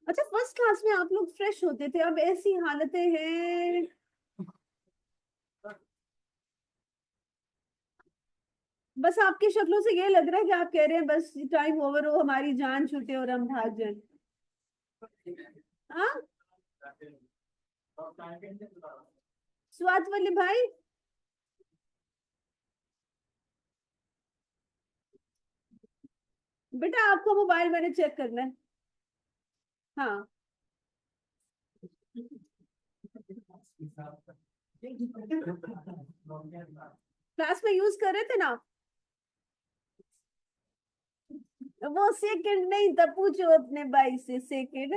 अच्छा, फर्स्ट क्लास में आप लोग फ्रेश होते थे, अब ऐसी हालतें हैं। बस आपकी शक्लों से ये लग रहा है कि आप कह रहे हैं बस टाइम ओवर हो, हमारी जान छूटे और हम भाग जाएं। हाँ, स्वात वाले भाई, बेटा आपको मोबाइल मैंने चेक करना है। हाँ, क्लास में यूज कर रहे थे ना? वो सेकंड नहीं था, पूछो अपने भाई से सेकंड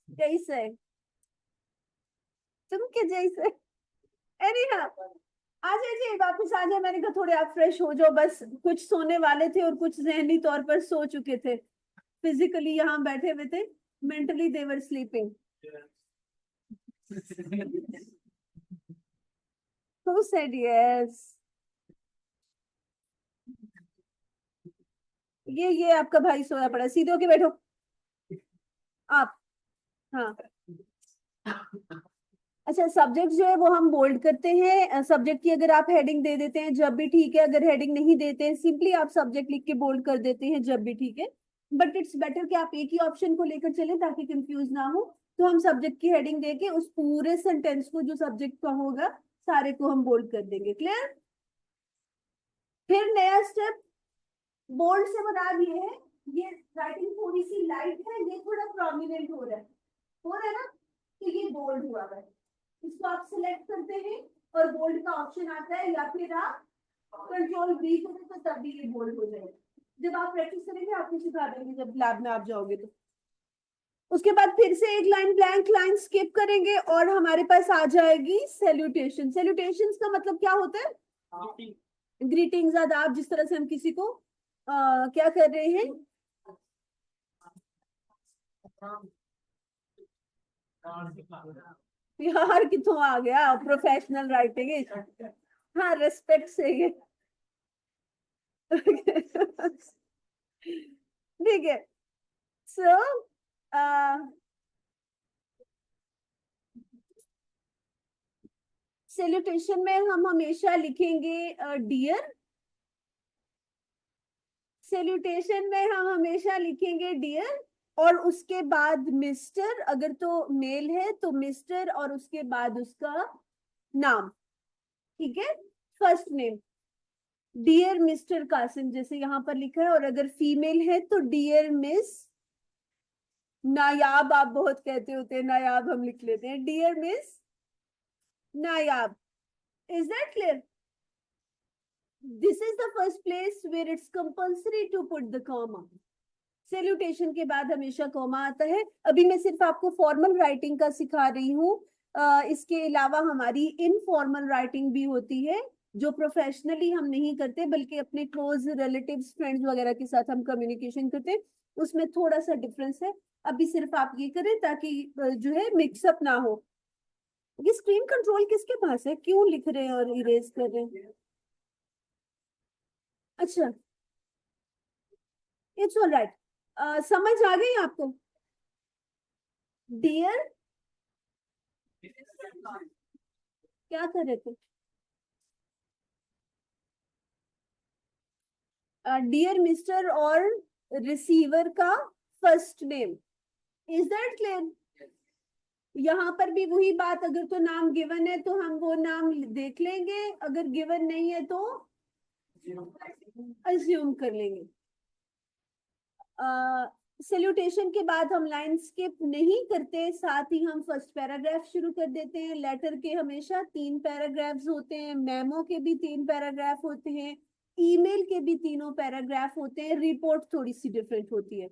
कैसे है? तुम क्या जैसे? अरे हाँ, आ जाइए वापस आ जाए। मैंने कहा थोड़े आप फ्रेश हो जाओ, बस कुछ सोने वाले थे और कुछ जहनी तौर पर सो चुके थे। फिजिकली यहाँ बैठे हुए थे, mentally they were sleeping. Who said yes? ये आपका भाई सोया पड़ा, सीधे होके बैठो आप। हाँ, अच्छा, सब्जेक्ट जो है वो हम बोल्ड करते हैं। सब्जेक्ट की अगर आप हेडिंग दे देते हैं जब भी ठीक है, अगर हेडिंग नहीं देते हैं सिंपली आप सब्जेक्ट लिख के बोल्ड कर देते हैं जब भी ठीक है। बट इट्स बेटर कि आप एक ही ऑप्शन को लेकर चलें ताकि कंफ्यूज ना हो। तो हम सब्जेक्ट की हेडिंग देके उस पूरे सेंटेंस को जो सब्जेक्ट का होगा सारे को हम बोल्ड कर देंगे। क्लियर? फिर नया स्टेप, बोल्ड से बता दिए है, ये राइटिंग थोड़ी सी लाइट है, ये थोड़ा प्रोमिनेंट हो रहा है ना, तो ये बोल्ड हुआ है। इसको आप सिलेक्ट करते हैं और बोल्ड का ऑप्शन आता है, या फिर आप कंट्रोल बी करें तो तब भी ये बोल्ड हो जाएगा। जब आप प्रैक्टिस करेंगे आपको सिखा देंगे जब लैब में आप जाओगे तो। उसके बाद फिर से एक लाइन ब्लैंक लाइन स्किप करेंगे और हमारे पास आ जाएगी सैल्यूटेशन। सैल्यूटेशंस का मतलब क्या होता है? ग्रीटिंग्स, आदाब, जिस तरह से हम किसी को क्या कर रहे हैं। यार कितों आ गया प्रोफेशनल राइटिंग। हाँ, रेस्पेक्ट से ये ठीक है। सो सैल्यूटेशन में हम हमेशा लिखेंगे डियर। सैल्यूटेशन में हम हमेशा लिखेंगे डियर, और उसके बाद मिस्टर, अगर तो मेल है तो मिस्टर, और उसके बाद उसका नाम, ठीक है? First name, dear mister Qasim जैसे यहाँ पर लिखा है, और अगर फीमेल है तो डियर मिस नायाब। आप बहुत कहते होते हैं नायाब, हम लिख लेते हैं dear miss Nayab. Is that clear? This is the first place where it's compulsory to put the comma. Salutation के बाद हमेशा कॉमा आता है। अभी मैं सिर्फ आपको फॉर्मल राइटिंग का सिखा रही हूँ। इसके अलावा हमारी इनफॉर्मल राइटिंग भी होती है, जो प्रोफेशनली हम नहीं करते बल्कि अपने क्लोज रिलेटिव्स फ्रेंड्स वगैरह के साथ हम कम्युनिकेशन करते हैं, उसमें थोड़ा सा डिफरेंस है। अभी सिर्फ आप ये करें ताकि जो है मिक्सअप ना हो। ये स्क्रीन कंट्रोल किसके पास है, क्यों लिख रहे हैं और इरेज कर रहे हैं? अच्छा, इट्स ऑल राइट। समझ आ गई आपको? डियर, क्या कर रहे थे? डियर मिस्टर और रिसीवर का first name, is that clear? यहाँ पर भी वही बात, अगर तो नाम गिवन है तो हम वो नाम देख लेंगे, अगर गिवन नहीं है तो अज्यूम कर लेंगे। सैल्यूटेशन के बाद हम लाइन स्किप नहीं करते, साथ ही हम फर्स्ट पैराग्राफ शुरू कर देते हैं। लेटर के हमेशा 3 पैराग्राफ्स होते हैं, मेमो के भी 3 पैराग्राफ होते हैं, ईमेल के भी तीनों पैराग्राफ होते हैं, रिपोर्ट थोड़ी सी डिफरेंट होती है।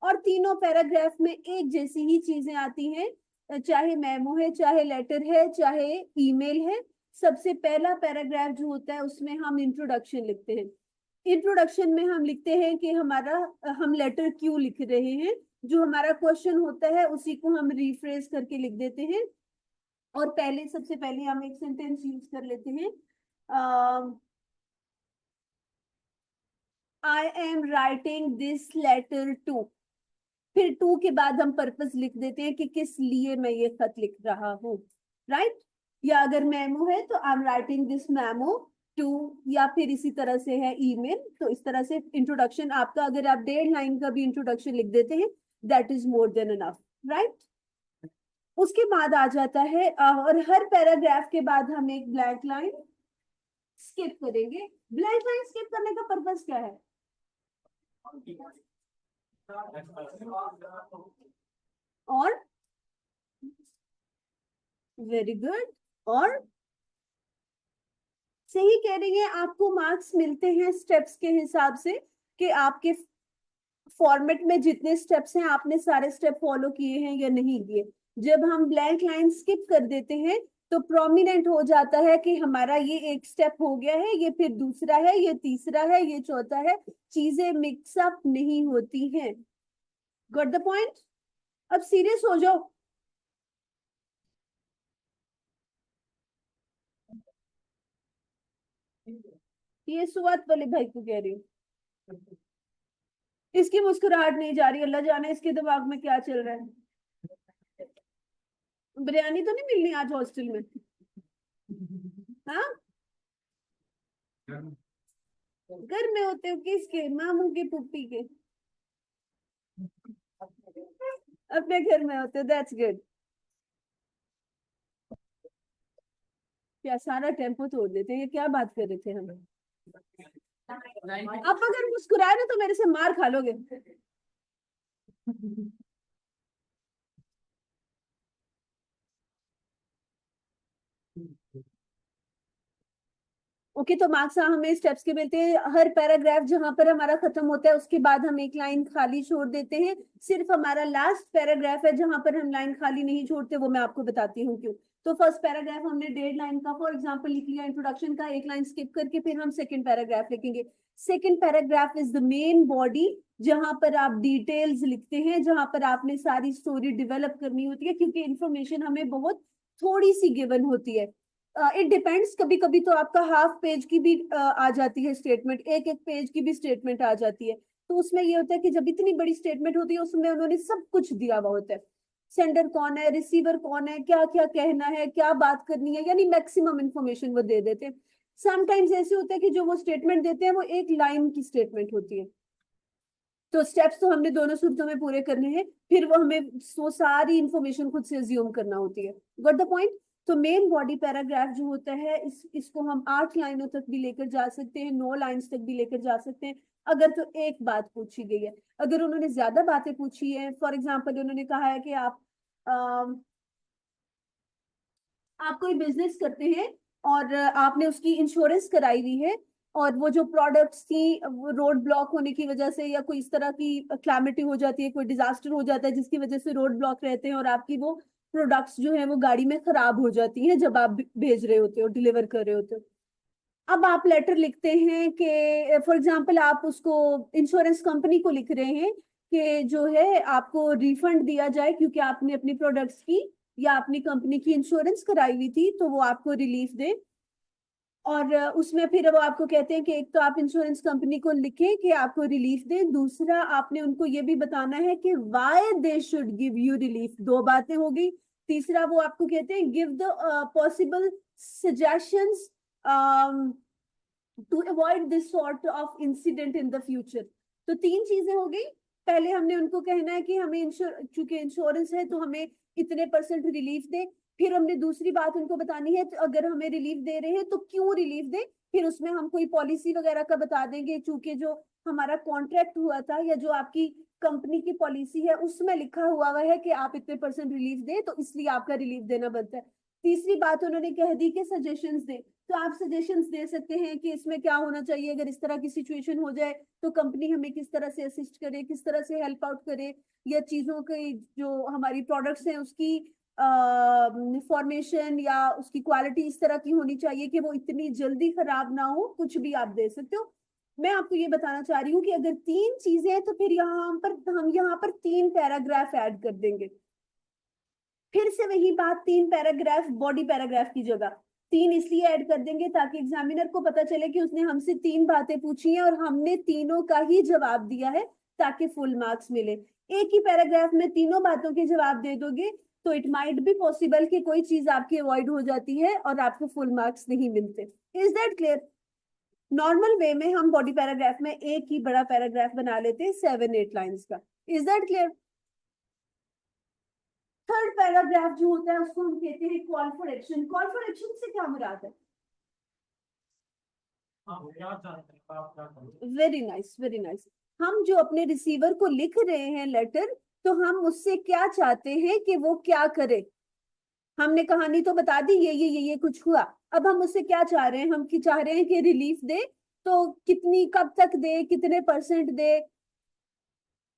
और तीनों पैराग्राफ में एक जैसी ही चीजें आती हैं, चाहे मेमो है, चाहे लेटर है, चाहे ईमेल है। सबसे पहला पैराग्राफ जो होता है उसमें हम इंट्रोडक्शन लिखते हैं। इंट्रोडक्शन में हम लिखते हैं कि हम लेटर क्यों लिख रहे हैं, जो हमारा क्वेश्चन होता है उसी को हम रिफ्रेज करके लिख देते हैं। और सबसे पहले हम एक सेंटेंस यूज कर लेते हैं, I am writing this letter to. फिर टू के बाद हम पर्पस लिख देते हैं कि किस लिए मैं ये खत लिख रहा हूँ, राइट? या अगर मेमो है तो I am writing this memo to, या फिर इसी तरह से है ईमेल। तो इस तरह से इंट्रोडक्शन आपका, अगर आप 1.5 लाइन का भी इंट्रोडक्शन लिख देते हैं, that is more than enough, right? उसके बाद आ जाता है और हर पैराग्राफ के बाद हम एक ब्लैंक लाइन स्किप करेंगे। ब्लैंक लाइन स्किप करने का पर्पस क्या है? और वेरी गुड, और सही कह रही है, आपको मार्क्स मिलते हैं स्टेप्स के हिसाब से कि आपके फॉर्मेट में जितने स्टेप्स हैं आपने सारे स्टेप फॉलो किए हैं या नहीं किए। जब हम ब्लैंक लाइन स्किप कर देते हैं तो प्रोमिनेंट हो जाता है कि हमारा ये एक स्टेप हो गया है, ये फिर दूसरा है, ये तीसरा है, ये चौथा है, चीजें मिक्सअप नहीं होती हैं। Got the point? अब सीरियस हो जाओ। ये सुवात वाले भाई को कह रही हूँ, इसकी मुस्कुराहट नहीं जा रही, अल्लाह जाने इसके दिमाग में क्या चल रहा है। बिरयानी तो नहीं मिलनी आज हॉस्टल में? हाँ, घर में होते हो किसके, मामू के, पुप्पी के? अपने घर में होते हो, दैट्स गुड। क्या सारा टेम्पो तोड़ देते हैं, ये क्या बात कर रहे थे हम? आप अगर मुस्कुराए ना तो मेरे से मार खा लोगे। ओके, तो मार्क्स हमें स्टेप्स के मिलते हैं। हर पैराग्राफ जहां पर हमारा खत्म होता है उसके बाद हम एक लाइन खाली छोड़ देते हैं। सिर्फ हमारा लास्ट पैराग्राफ है जहां पर हम लाइन खाली नहीं छोड़ते, वो मैं आपको बताती हूँ क्यों। तो फर्स्ट पैराग्राफ हमने 1.5 लाइन का फॉर एग्जाम्पल लिख लिया इंट्रोडक्शन का, एक लाइन स्किप करके फिर हम सेकंड पैराग्राफ लिखेंगे। Second paragraph is the main body, जहां पर आप डिटेल्स लिखते हैं, जहां पर आपने सारी स्टोरी डेवलप करनी होती है, क्योंकि इंफॉर्मेशन हमें बहुत थोड़ी सी गिवन होती है। इट डिपेंड्स, कभी कभी तो आपका हाफ पेज की भी आ जाती है स्टेटमेंट, एक एक पेज की भी स्टेटमेंट आ जाती है। तो उसमें ये होता है कि जब इतनी बड़ी स्टेटमेंट होती है उसमें उन्होंने सब कुछ दिया हुआ होता है, सेंडर कौन है, रिसीवर कौन है, क्या क्या कहना है, क्या बात करनी है, यानी मैक्सिमम इंफॉर्मेशन वो दे देते हैं। समटाइम्स ऐसे होता है कि जो वो स्टेटमेंट देते हैं वो एक लाइन की स्टेटमेंट होती है। तो स्टेप्स तो हमने दोनों सूरतों में पूरे करने हैं, फिर वो हमें वो सारी इंफॉर्मेशन खुद से अज्यूम करना होती है। Got the point? तो मेन बॉडी पैराग्राफ जो होता है इसको हम 8 लाइनों तक भी लेकर जा सकते हैं, 9 लाइंस तक भी लेकर जा सकते हैं, अगर तो एक बात पूछी गई है। अगर उन्होंने ज्यादा बातें पूछी है, फॉर एग्जाम्पल उन्होंने कहा है कि आप कोई बिजनेस करते हैं और आपने उसकी इंश्योरेंस कराई हुई है, और वो जो प्रोडक्ट्स थी वो रोड ब्लॉक होने की वजह से या कोई इस तरह की क्लैमिटी हो जाती है, कोई डिजास्टर हो जाता है जिसकी वजह से रोड ब्लॉक रहते हैं और आपकी वो प्रोडक्ट्स जो है वो गाड़ी में खराब हो जाती हैं जब आप भेज रहे होते हो, डिलीवर कर रहे होते हो। अब आप लेटर लिखते हैं कि फॉर एग्जांपल आप उसको इंश्योरेंस कंपनी को लिख रहे हैं कि जो है आपको रिफंड दिया जाए क्योंकि आपने अपनी प्रोडक्ट्स की या अपनी कंपनी की इंश्योरेंस कराई हुई थी, तो वो आपको रिलीफ दे। और उसमें फिर वो आपको कहते हैं कि एक तो आप इंश्योरेंस कंपनी को लिखें कि आपको रिलीफ दें, दूसरा आपने उनको ये भी बताना है कि why they should give you relief. दो बातें हो गई। तीसरा वो आपको कहते हैं give the possible suggestions to avoid this sort of incident in the future. तो तीन चीजें हो गई। पहले हमने उनको कहना है कि हमें चूंकि इंश्योरेंस है तो हमें इतने परसेंट रिलीफ दे। फिर हमने दूसरी बात उनको बतानी है तो अगर हमें रिलीफ दे रहे हैं तो क्यों रिलीफ दे। फिर उसमें हम कोई पॉलिसी वगैरह का बता देंगे, चूंकि जो हमारा कॉन्ट्रैक्ट हुआ था या जो आपकी कंपनी की पॉलिसी है उसमें लिखा हुआ है कि आप इतने परसेंट रिलीफ दे, तो इसलिए आपका रिलीफ देना बनता है। तीसरी बात उन्होंने कह दी कि सजेशंस दे। तो आप सजेशंस दे सकते हैं कि इसमें क्या होना चाहिए अगर इस तरह की सिचुएशन हो जाए तो कंपनी हमें किस तरह से असिस्ट करे, किस तरह से हेल्प आउट करे, या चीजों की जो हमारी प्रोडक्ट्स हैं उसकी फॉर्मेशन या उसकी क्वालिटी इस तरह की होनी चाहिए कि वो इतनी जल्दी खराब ना हो। कुछ भी आप दे सकते हो। मैं आपको ये बताना चाह रही हूँ कि अगर तीन चीजें हैं तो फिर हम यहाँ पर तीन पैराग्राफ ऐड कर देंगे। फिर से वही बात, तीन पैराग्राफ बॉडी पैराग्राफ की जगह तीन इसलिए ऐड कर देंगे ताकि एग्जामिनर को पता चले कि उसने हमसे तीन बातें पूछी हैं और हमने तीनों का ही जवाब दिया है, ताकि फुल मार्क्स मिले। एक ही पैराग्राफ में तीनों बातों के जवाब दे दोगे तो इट माइट बी पॉसिबल कि कोई चीज आपकी अवॉइड हो जाती है और आपको फुल मार्क्स नहीं मिलते। Is that clear? Normal way में हम बॉडी पैराग्राफ में एक ही बड़ा पैराग्राफ बना लेते हैं 7-8 लाइंस का। Is that clear? Third paragraph जो होता है उसको हम कहते हैं call for action. Call for action से क्या मुराद है? Very nice, very nice. हम जो अपने रिसीवर को लिख रहे हैं लेटर, तो हम उससे क्या चाहते हैं कि वो क्या करे। हमने कहानी तो बता दी, ये कुछ हुआ। अब हम उससे क्या चाह रहे हैं? हम की चाह रहे हैं कि रिलीफ दे, तो कितनी, कब तक दे, कितने परसेंट दे।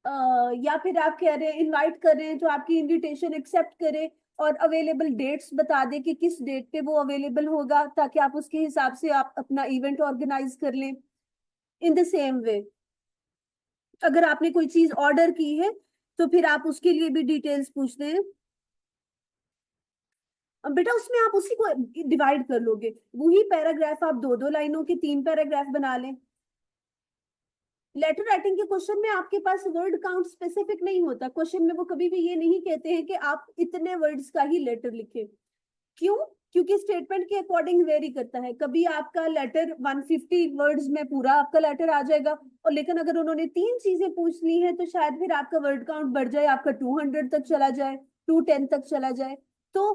या फिर आप कह रहे हैं इनवाइट कर रहे हैं तो आपकी इनविटेशन एक्सेप्ट करे और अवेलेबल डेट्स बता दे कि किस डेट पे वो अवेलेबल होगा, ताकि आप उसके हिसाब से आप अपना इवेंट ऑर्गेनाइज कर लें। इन द सेम वे अगर आपने कोई चीज ऑर्डर की है तो फिर आप उसके लिए भी डिटेल्स पूछते हैं। अब बेटा उसमें आप उसी को डिवाइड कर लोगे, वही पैराग्राफ आप दो दो लाइनों के तीन पैराग्राफ बना लें। लेटर राइटिंग के क्वेश्चन में आपके पास वर्ड काउंट स्पेसिफिक नहीं होता। क्वेश्चन में वो कभी भी ये नहीं कहते हैं कि आप इतने वर्ड्स का ही लेटर लिखें। क्यों? क्योंकि स्टेटमेंट के अकॉर्डिंग वेरी करता है। कभी आपका लेटर 150 वर्ड्स में पूरा आपका लेटर आ जाएगा, और लेकिन अगर उन्होंने तीन चीजें पूछ ली हैं तो शायद फिर आपका वर्ड काउंट बढ़ जाए, आपका 200 तक चला जाए, 210 तक चला जाए। तो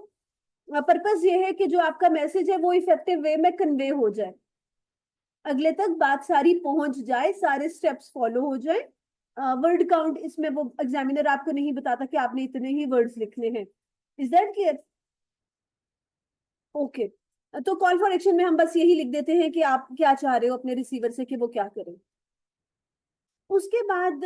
पर्पस ये है कि जो आपका मैसेज है वो इफेक्टिव वे में कन्वे हो जाए, अगले तक बात सारी पहुंच जाए, सारे स्टेप्स फॉलो हो जाए। वर्ड काउंट इसमें वो एग्जामिनर आपको नहीं बताता कि आपने इतने ही वर्ड्स लिखने हैं। Is that clear? ओके। तो कॉल फॉर एक्शन में हम बस यही लिख देते हैं कि आप क्या चाह रहे हो अपने रिसीवर से कि वो क्या करे। उसके बाद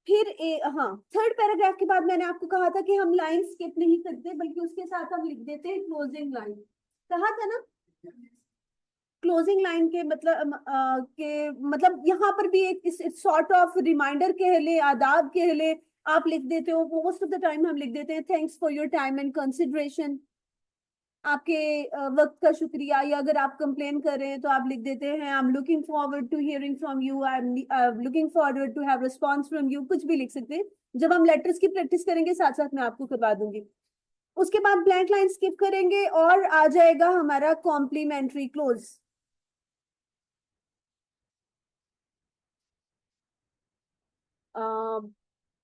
फिर हाँ, थर्ड पैराग्राफ के बाद मैंने आपको कहा था कि हम लाइन स्किप नहीं करते बल्कि उसके साथ हम लिख देते हैं क्लोजिंग लाइन। कहा था ना? क्लोजिंग लाइन के मतलब यहाँ पर भी एक सॉर्ट ऑफ रिमाइंडर कह ले, आदाब कह ले, आप लिख देते हो। मोस्ट ऑफ द टाइम हम लिख देते हैं thanks for your time and consideration, आपके वक्त का शुक्रिया। या अगर आप कंप्लेन कर रहे हैं तो आप लिख देते हैं I am looking forward to hearing from you, I am looking forward to have response from you, कुछ भी लिख सकते हैं। जब हम लेटर्स की प्रैक्टिस करेंगे साथ साथ मैं आपको करवा दूंगी। उसके बाद ब्लैंक लाइन स्किप करेंगे और आ जाएगा हमारा कॉम्प्लीमेंट्री क्लोज।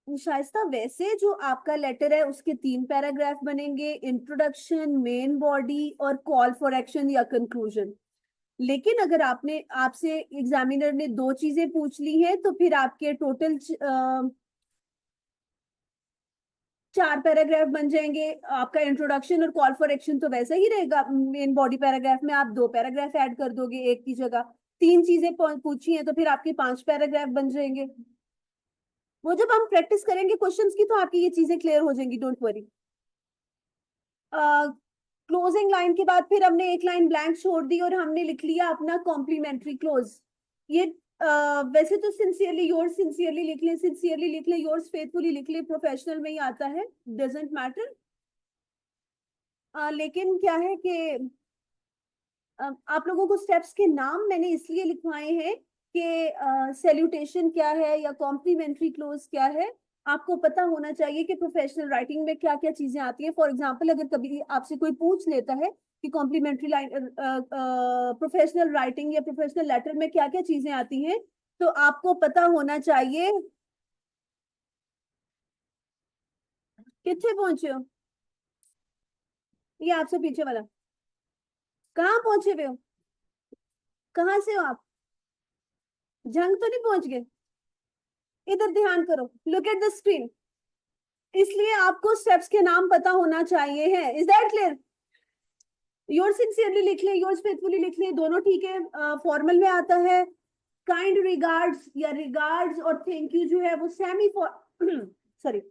शाइस्ता, वैसे जो आपका लेटर है उसके तीन पैराग्राफ बनेंगे, इंट्रोडक्शन, मेन बॉडी और कॉल फॉर एक्शन या कंक्लूजन। लेकिन अगर आपने आपसे एग्जामिनर ने दो चीजें पूछ ली हैं तो फिर आपके टोटल चार पैराग्राफ बन जाएंगे। आपका इंट्रोडक्शन और कॉल फॉर एक्शन तो वैसा ही रहेगा, मेन बॉडी पैराग्राफ में आप दो पैराग्राफ ऐड कर दोगे एक की जगह। 3 चीजें पूछी हैं तो फिर आपके 5 पैराग्राफ बन जाएंगे। वो जब हम प्रैक्टिस करेंगे क्वेश्चंस की तो आपकी ये चीजें क्लियर हो जाएंगी, डोंट वरी। क्लोजिंग लाइन के बाद फिर हमने एक लाइन ब्लैंक छोड़ दी और हमने लिख लिया अपना कॉम्प्लीमेंट्री क्लोज। ये वैसे तो सिंसियरली योर्स सिंसियरली लिख ले, सिंसियरली लिख ले, योर्स फेथफुली लिख ले, प्रोफेशनल में ही आता है, डजेंट मैटर। लेकिन क्या है कि आप लोगों को स्टेप्स के नाम मैंने इसलिए लिखवाए हैं कि सैल्यूटेशन क्या है या कॉम्प्लीमेंट्री क्लोज क्या है, आपको पता होना चाहिए कि प्रोफेशनल राइटिंग में क्या क्या चीजें आती हैं। फॉर एग्जांपल अगर कभी आपसे कोई पूछ लेता है कि कॉम्प्लीमेंट्री लाइन प्रोफेशनल राइटिंग या प्रोफेशनल लेटर में क्या क्या चीजें आती हैं, तो आपको पता होना चाहिए। कितने पहुंचे हो? ये आपसे पीछे वाला, कहाँ पहुंचे हुए हो? कहाँ से हो आप? जंग तो नहीं पहुंच गए? इधर ध्यान करो, लुक एट द स्क्रीन। इसलिए आपको स्टेप्स के नाम पता होना चाहिए है। Is that clear? Yours sincerely लिख ले, योर्स फेथफुली लिख ले, दोनों ठीक है। फॉर्मल में आता है। काइंड रिगार्ड्स या रिगार्ड्स और थैंक यू जो है वो semi sorry,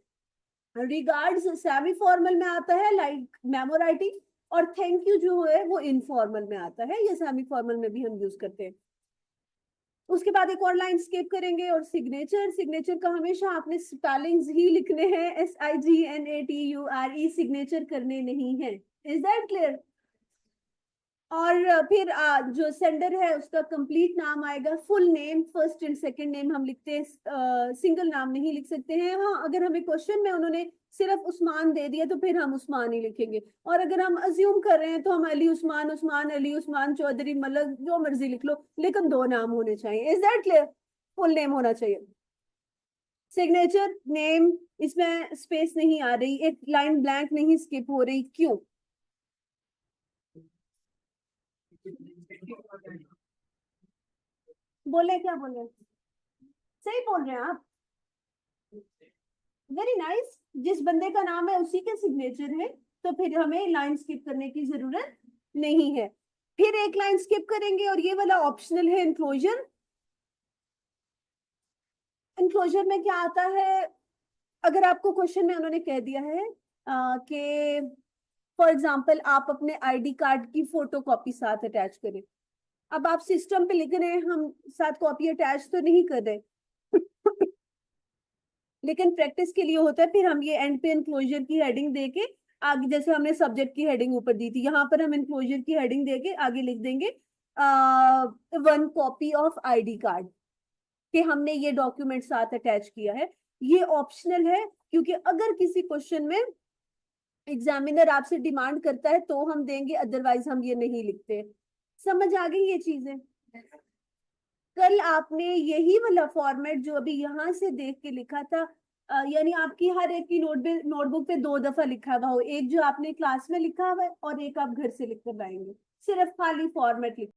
regards semi formal में आता है लाइक मेमो राइटिंग, और थैंक यू जो है वो इनफॉर्मल में आता है, ये सेमी फॉर्मल में भी हम यूज करते हैं। उसके बाद एक और लाइन स्किप करेंगे और सिग्नेचर। सिग्नेचर का हमेशा आपने स्पेलिंग्स ही लिखने हैं, SIGNATURE, सिग्नेचर करने नहीं है। Is that clear? और फिर जो सेंडर है उसका कंप्लीट नाम आएगा, full name, first and second name हम लिखते हैं, सिंगल नाम नहीं लिख सकते हैं। हाँ, अगर हमें क्वेश्चन में उन्होंने सिर्फ उस्मान दे दिया तो फिर हम उस्मान ही लिखेंगे, और अगर हम अज्यूम कर रहे हैं तो हम अली उस्मान, उस्मान अली, उस्मान चौधरी, मलक, जो मर्जी लिख लो, लेकिन 2 नाम होने चाहिए। Is that clear? Full name होना चाहिए। सिग्नेचर नेम, इसमें स्पेस नहीं आ रही, एक लाइन ब्लैंक नहीं स्किप हो रही, क्यों? बोले क्या बोले? सही बोल रहे हैं आप, वेरी नाइस। जिस बंदे का नाम है उसी के सिग्नेचर है, तो फिर हमें लाइन स्किप करने की जरूरत नहीं है। फिर एक लाइन स्किप करेंगे और ये वाला ऑप्शनल है, इनक्लोजर। इनक्लोजर में क्या आता है? अगर आपको क्वेश्चन में उन्होंने कह दिया है कि फॉर एग्जाम्पल आप अपने आईडी कार्ड की फोटो कॉपी साथ अटैच करें, अब आप सिस्टम पे लिख रहे हैं, हम साथ कॉपी अटैच तो नहीं कर रहे लेकिन प्रैक्टिस के लिए होता है, फिर हम ये एंड पे इनक्लोजर की हेडिंग देके आगे, जैसे हमने सब्जेक्ट की हेडिंग ऊपर दी थी, यहाँ पर हम इनक्लोजर की हेडिंग देके आगे लिख देंगे 1 कॉपी ऑफ आईडी कार्ड, कि हमने ये डॉक्यूमेंट साथ अटैच किया है। ये ऑप्शनल है, क्योंकि अगर किसी क्वेश्चन में एग्जामिनर आपसे डिमांड करता है तो हम देंगे, अदरवाइज हम ये नहीं लिखते। समझ आ गई ये चीजें? कल आपने यही वाला फॉर्मेट जो अभी यहाँ से देख के लिखा था, यानी आपकी हर एक की नोटबुक पे 2 दफा लिखा हुआ हो, एक जो आपने क्लास में लिखा हुआ है और एक आप घर से लिख कर लाएंगे, सिर्फ खाली फॉर्मेट लिख